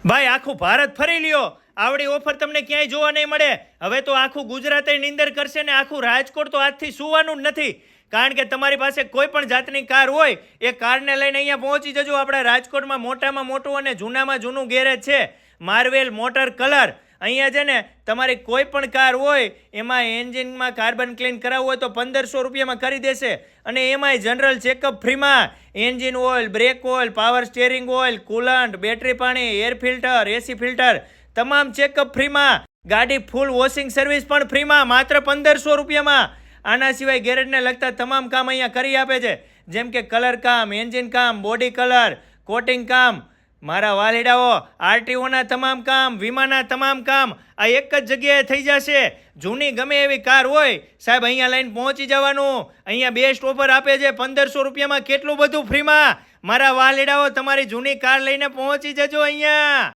ભાઈ આખું ભારત ફરી લ્યો, આવડી ઓફર તમને ક્યાંય જોવા નહીં મળે. હવે તો આખું ગુજરાત નિંદર કરશે ને આખું રાજકોટ તો આજથી સુવાનું જ નથી. કારણ કે તમારી પાસે કોઈ પણ જાતની કાર હોય એ કારને લઈને અહીંયા પહોંચી જજો. આપણા રાજકોટમાં મોટામાં મોટું અને જૂનામાં જૂનું ગેરેજ છે માર્વેલ મોટર કલર. અહીંયા છે ને તમારી કોઈ પણ કાર હોય એમાં એન્જિનમાં કાર્બન ક્લીન કરાવવું હોય તો 1500 રૂપિયામાં કરી દેશે. અને એમાંય જનરલ ચેકઅપ ફ્રીમાં. Engine oil, break oil, power steering oil, coolant, battery પાણી, એર ફિલ્ટર, એસી ફિલ્ટર તમામ ચેકઅપ ફ્રીમાં. ગાડી ફૂલ વોશિંગ સર્વિસ પણ ફ્રીમાં માત્ર 1500 રૂપિયામાં. આના સિવાય ગેરેજને લગતા તમામ કામ અહીંયા કરી આપે છે, જેમ કે કલર કામ, એન્જિન કામ, બોડી કલર, કોટિંગ કામ. મારા વાલીડાઓ, આરટીઓના તમામ કામ, વીમાના તમામ કામ આ એક જ જગ્યાએ થઈ જશે. જૂની ગમે એવી કાર હોય સાહેબ અહીંયા લઈને પહોંચી જવાનું. અહીંયા બેસ્ટ ઓફર આપે છે 1500 રૂપિયામાં કેટલું બધું ફ્રીમાં. મારા વાલીડાઓ, તમારી જૂની કાર લઈને પહોંચી જજો અહીંયા.